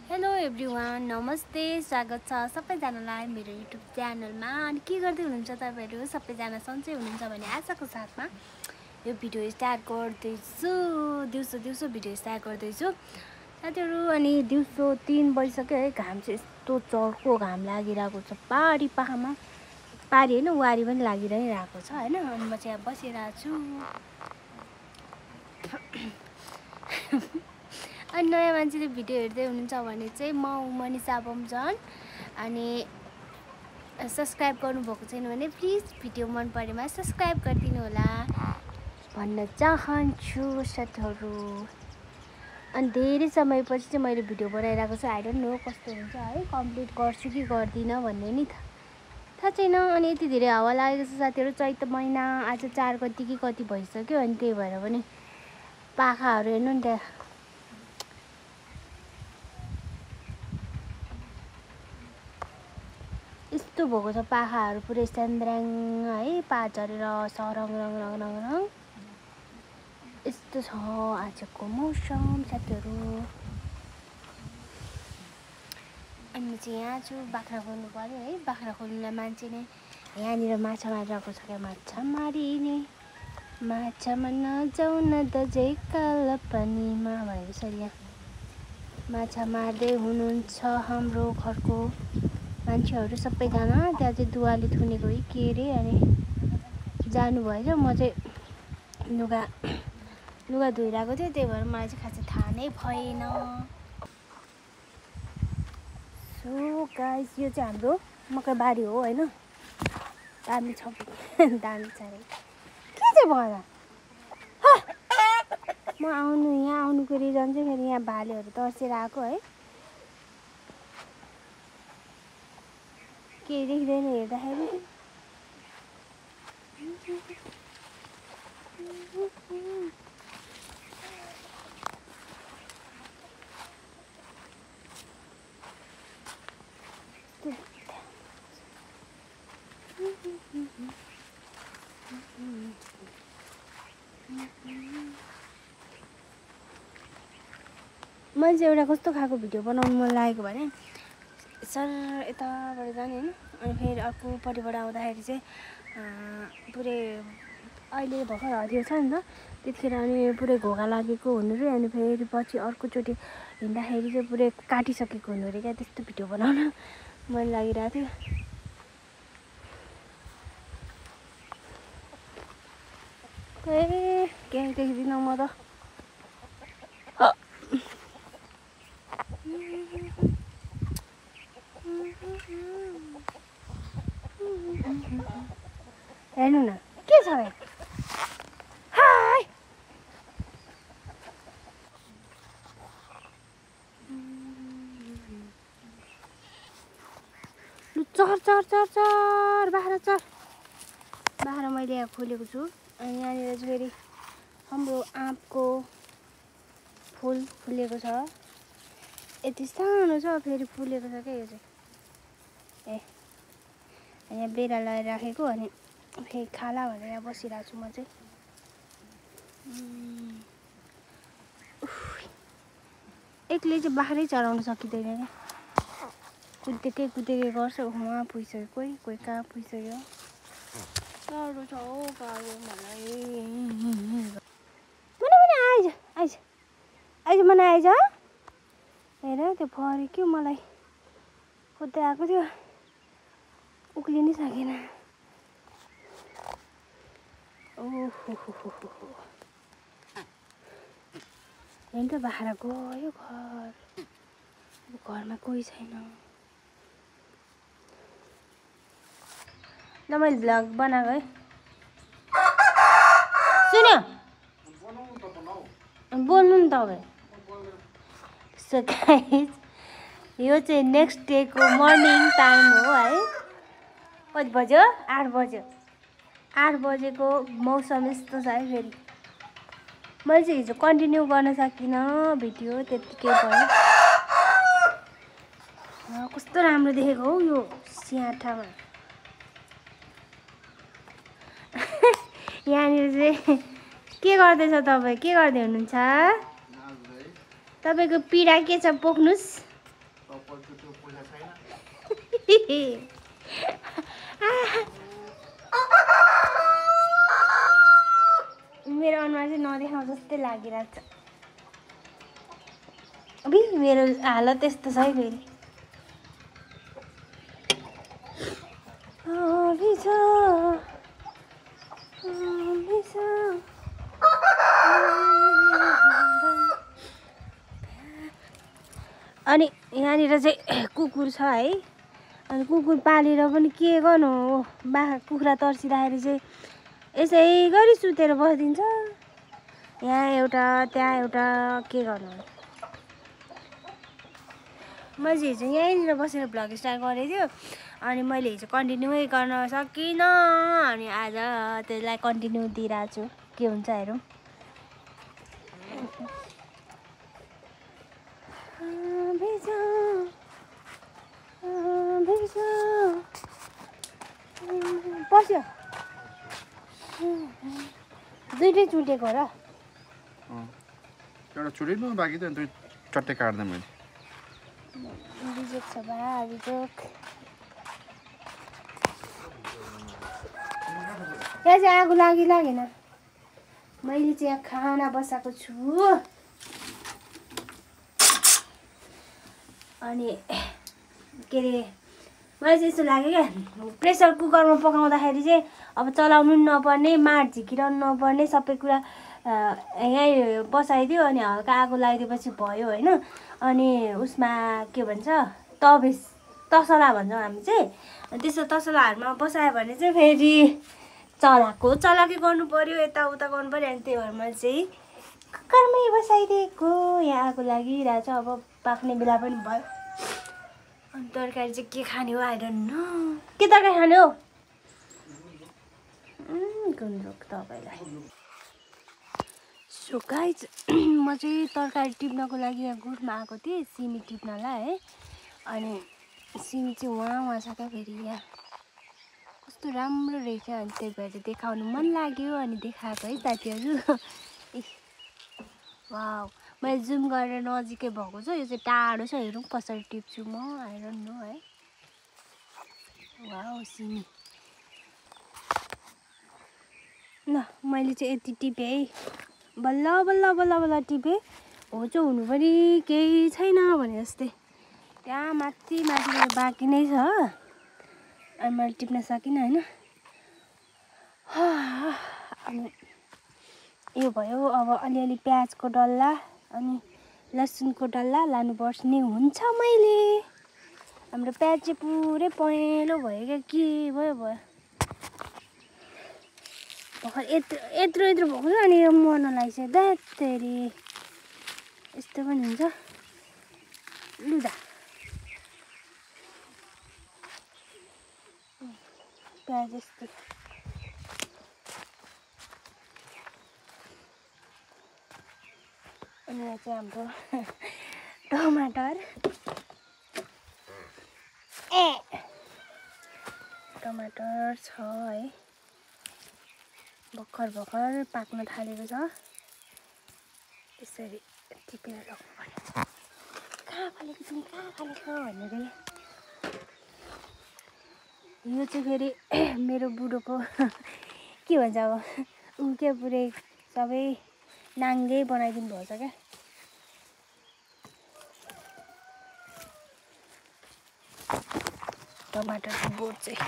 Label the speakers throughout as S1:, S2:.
S1: Hello everyone, नमस्ते, स्वागत छ सबैजनालाई मेरो युट्युब च्यानलमा। अनि के गर्दै हुनुहुन्छ तपाईहरु? सबैजना सन्चै हुनुहुन्छ भन्ने आशाको साथमा यो भिडियो स्टार्ट गर्दैछु। दिउँसो भिडियो स्टार्ट गर्दैछु साथीहरु। अनि दिउँसो 3 बजिसक्यो है। घाम चाहिँ यस्तो चर्को घाम लागिरहेको छ पारी पाखामा। पारी हैन, वारी पनि लागिरहेको छ हैन। अनि म चाहिँ यहाँ बसिरहेको छु। अनि नयाँ मान्छेले भिडियो हेर्दै हुनुहुन्छ भने चाहिँ म मनिषा बमजन। अनि सब्स्क्राइब गर्नुभएको छैन भने प्लिज भिडियो मन परेमा सब्स्क्राइब गरिदिनु होला भन्न चाहन्छु साथीहरु। अनि धेरै समयपछि चाहिँ मैले भिडियो बनाइरहेको छु। आई डोन्ट नो कस्तो हुन्छ है, कम्प्लिट गर्छु कि गर्दिन भन्ने नि थाहा छैन। अनि यति धेरै हावा लागेको छ साथीहरु। चैत महिना आज 4 गते कि कति भइसक्यो। अनि त्यही भएर पनि पाखाहरु हेर्नु नि त्यहाँ यस्तो भएको छ। पाखाहरु पुरै स्यान्द्राङ है, पात झरेर सरङ रङ रङ रङ रङ यस्तो छ आजको मौसम साथीहरु। अनि चाहिँ यहाँ छु, बाख्रा खोल्नु पर्यो है। बाख्रा खोल्नुलाई मान्छे नै यहाँनिर माछा मारिरहेको छ क्या। माछा मारिने माछामा नजाउ न दजै काला पानीमा भनेको छ। यहाँ माछा मार्दै हुनुहुन्छ हाम्रो घरको मान्छेहरु सबैजना। त्यहाँ चाहिँ दुवाले थुनेको कि के रे। अनि जानुभएछ। म चाहिँ लुगा धोइरहेको थिएँ, त्यही भएर मलाई चाहिँ खासै थाहा नै भएन। सो गाइस, यो चाहिँ हाम्रो मकै बारी हो हैन। दामी छ दामी छ रे। के चाहिँ भयो? म यहाँ आउनुको रिजन चाहिँ फेरि यहाँ भालेहरु तर्सेर आएको है। केही देखिँदैन हेर्दाखेरि। मैले चाहिँ एउटा कस्तो खालको भिडियो बनाउनु मन लागेको भने सर यताबाट जाने हैन। अनि फेरि अर्कोपट्टिबाट आउँदाखेरि चाहिँ पुरै अहिले भर्खर हरियो छ नि त, त्यतिखेर अनि पुरै घोगा लागेको हुनु रे। अनि फेरि पछि अर्कोचोटि हिँड्दाखेरि चाहिँ पुरै काटिसकेको हुनु रे क्या। त्यस्तो भिडियो बनाउन मन लागिरहेको थियो। केही देख्दिनँ म त। हेर्नु न के छ भाइ। हाय लु चर चर चर चर बाख्रा चर। बाख्रा मैले यहाँ खोलेको छु। अनि यहाँनिर चाहिँ फेरि हाम्रो आँपको फुल फुलेको छ। यति सानो छ, फेरि फुलेको छ क्या यो चाहिँ। यहाँ बेरा लगाएर राखेको। अनि फेरि खाला भनेर यहाँ बसिरहेको छु म चाहिँ। एक्लै चाहिँ बाख्रै चराउन सकिँदैन क्या। कुदेकै गर्छ। उहाँ पुगिसक्यो, कोही कहाँ पुगिसक्यो। गाह्रो छ हौ, गाह्रो मलाई। आइज मन आइज। हेर त्यो फर्यो कि मलाई खोज्दै आएको थियो, उक्लिनै सकेन। ओहो हेर्नु त बाख्रा गयो घर। घरमा कोही छैन। ल मैले भ्लग बनाएको है। सुन्यो बोल्नु नि तपाईँ। सो गाइस, यो चाहिँ नेक्स्ट डेको मर्निङ टाइम हो है। कति बज्यो? 8 बज्यो। 8 बजेको मौसम यस्तो छ है। फेरि मैले चाहिँ हिजो कन्टिन्यू गर्न सकिनँ भिडियो, त्यतिकै भयो। कस्तो राम्रो देखेको हौ यो सियाठामा। यहाँनिर चाहिँ के गर्दैछ तपाईँ? के गर्दै हुनुहुन्छ? तपाईँको पीडा के छ पोख्नुस्? मेरो अनुहार चाहिँ नदेखाउँ जस्तै लागिरहेको छ। अबि मेरो हालत यस्तो छ है फेरि। अनि यहाँनिर चाहिँ कुकुर छ है। अनि कुकुर पालेर पनि के गर्नु हो, कुखुरा तर्सिँदाखेरि चाहिँ यसै गरी सुतेर बसिदिन्छ। यहाँ एउटा त्यहाँ एउटा, के गर्नु। मैले हिजो यहीँनिर बसेर भ्लग स्टार्ट गरेको थियो, अनि मैले हिजो कन्टिन्युै गर्न सकिनँ। अनि आज त्यसलाई कन्टिन्यू दिइरहेको छु, के हुन्छ हेरौँ। पस्यो दुइटै चुटेको हो र।
S2: एउटा चुटेको बाँकी त दुई चट्टे काट्दा मैले।
S1: बिजोक छ बा बिजोक। यहाँ चाहिँ आगो लागेन। मैले चाहिँ यहाँ खाना बसाएको छु। अनि के अरे मलाई चाहिँ यस्तो लाग्यो क्या, प्रेसर कुकरमा पकाउँदाखेरि चाहिँ अब चलाउनु पनि नपर्ने, माड झिकिरहनु नपर्ने, सबै कुरा यहीँ बसाइदियो अनि हल्का आगो लगाइदिएपछि भयो होइन। अनि उसमा के भन्छ तसला भन्छौँ हामी चाहिँ। त्यस्तो तसलाहरूमा बसायो भने चाहिँ फेरि चलाकै गर्नु पर्यो, यताउता गर्नु पर्यो। अनि त्यही भएर मैले चाहिँ कुकरमै बसाइदिएको। यहाँ आगो लागिरहेको छ, अब पाक्ने बेला पनि भयो। अनि तरकारी चाहिँ के खाने हो, आई डोन्ट नो। के तरकारी खाने हो? गुन्द्रुक तपाईँलाई। सो गाइज, म चाहिँ तरकारी टिप्नको लागि यहाँ गुठमा आएको थिएँ सिमी टिप्नलाई है। अनि सिमी चाहिँ वहाँ छ क्या फेरि यहाँ। कस्तो राम्रो रहेछ, अनि त्यही भएर देखाउनु मन लाग्यो अनि देखाएको है साथीहरू। वाउ, मैले जुम गरेर नजिकै भएको छ, यो चाहिँ टाढो छ। हेरौँ कसरी टिप्छु म, आई डोन्ट नो है। वाउ सिमी, ल मैले चाहिँ यति टिपेँ है। बल्ल बल्ल बल्ल बल्ल टिपेँ। हो चाहिँ हुनु पनि केही छैन भने जस्तै। त्यहाँ माथि बाँकी नै छ, अनि मैले टिप्न सकिनँ होइन। अनि यो भयो। अब अलिअलि प्याजको डल्ला अनि लसुनको डल्ला लानुपर्ने हुन्छ मैले। हाम्रो प्याज चाहिँ पुरै पहेँलो भयो क्या, के भयो भर्खर यत्रो भएको छ। अनि यो मर्न लागिसक्यो दैत्तेरी, यस्तो पनि हुन्छ लुदा। प्याज यस्तो अनि यहाँ चाहिँ हाम्रो टमाटर छ है। भर्खर पाक्न थालेको छ। यसरी टिपेर लगाउनु पर्यो। कहाँ फालेको भनेर यो चाहिँ फेरि मेरो बुढोको के भन्छ अब, ऊ के पुरै सबै नाङ्गै बनाइदिनु भएको छ क्या। टमाटरको बोट चाहिँ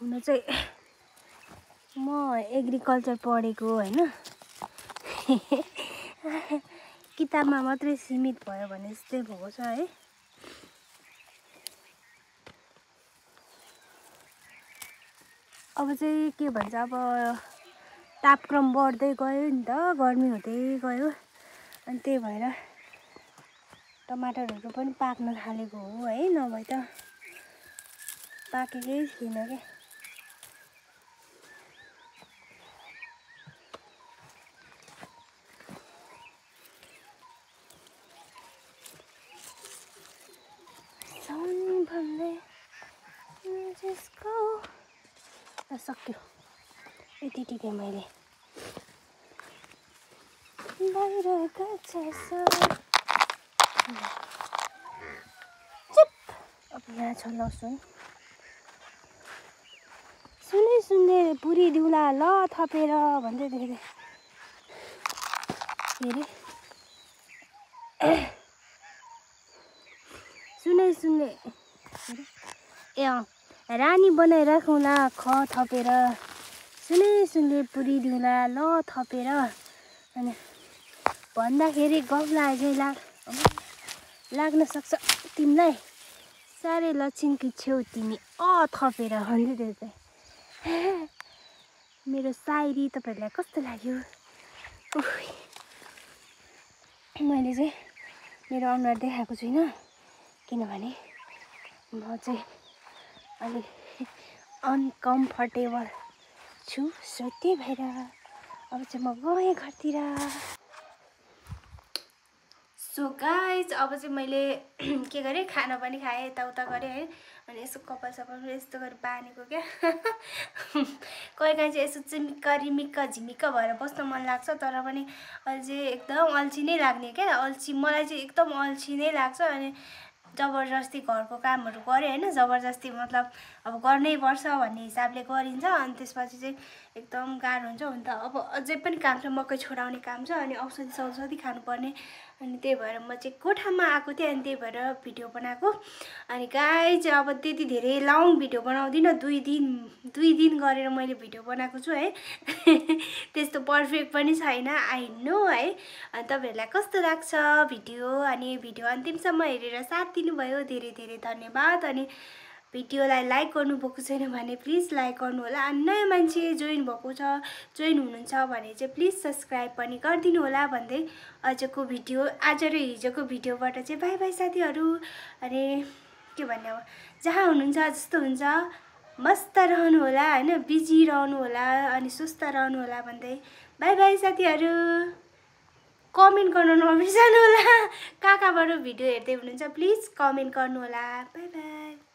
S1: हुन चाहिँ म एग्रिकल्चर पढेको होइन, किताबमा मात्रै सीमित भयो भने जस्तै भएको छ है। अब चाहिँ के भन्छ, अब तापक्रम बढ्दै गयो नि त, गर्मी हुँदै गयो। अनि त्यही भएर टमाटरहरू पनि पाक्न थालेको हो है, नभए त पाकेकै थिएन क्या। साउन भन्दै जिसको सक्यो यति टिपेँ मैले बाहिरका चुप अब यहाँ छ लसुन सुनै सुन्दै पुरी दिउला ल थपेर भन्दै धेरै सुनै सुन्दै ए रानी बनाइराखौँला ख थपेर सुनै सुन्दै पुरी दिउला ल थपेर अनि भन्दाखेरि गफ लाग्यो लाग्न सक्छ तिमीलाई साह्रै लक्षिणकी छेउ तिमी थपेर भन्दै थियो मेरो सायरी तपाईँहरूलाई कस्तो लाग्यो मैले चाहिँ मेरो अनुहार देखाएको छुइनँ किनभने म चाहिँ अलिक अनकम्फर्टेबल छु सो त्यही भएर अब चाहिँ म गएँ घरतिर सो गाइज अब चाहिँ मैले के गरेँ खाना पनि खाएँ यताउता गरेँ है अनि यसो कपाल सपाल यस्तो गरी बानेको क्या कहिले काहीँ चाहिँ यसो चिमिक्क रिमिक्क झिमिक्क भएर बस्न मन लाग्छ तर पनि अहिले चाहिँ एकदम अल्छी नै लाग्ने क्या अल्छी मलाई चाहिँ एकदम अल्छी नै लाग्छ अनि जबरजस्ती घरको कामहरू गरेँ होइन जबरजस्ती मतलब अब गर्नै पर्छ भन्ने हिसाबले गरिन्छ अनि त्यसपछि चाहिँ एकदम गाह्रो हुन्छ हुन त अब अझै पनि काम छ मकै छोडाउने काम छ अनि औषधि सौषधि खानुपर्ने अनि त्यही भएर म चाहिँ कोठामा आएको थिएँ अनि त्यही भएर भिडियो बनाएको अनि गाइज अब त्यति धेरै लङ भिडियो बनाउँदिनँ दुई दिन गरेर मैले भिडियो बनाएको छु है त्यस्तो पर्फेक्ट पनि छैन आई नो है अनि तपाईँहरूलाई कस्तो लाग्छ भिडियो अनि भिडियो अन्तिमसम्म हेरेर साथ दिनुभयो धेरै धेरै धन्यवाद अनि भिडियोलाई लाइक गर्नुभएको छैन भने प्लिज लाइक गर्नु होला अनि नयाँ मान्छे जोइन भएको छ जोइन हुनुहुन्छ भने चाहिँ प्लिज सब्सक्राइब पनि गरिदिनु होला भन्दै आजको भिडियो आज र हिजोको भिडियोबाट चाहिँ बाई बाई साथीहरू अनि के भन्ने अब जहाँ हुनुहुन्छ जस्तो हुन्छ मस्त रहनु होला हैन बिजी रहनु होला अनि सुस्त रहनु होला भन्दै बाई बाई साथीहरू कमेन्ट गर्न नबिर्सनु होला कहाँबाट भिडियो हेर्दै हुनुहुन्छ प्लिज कमेन्ट गर्नु होला बाई बाई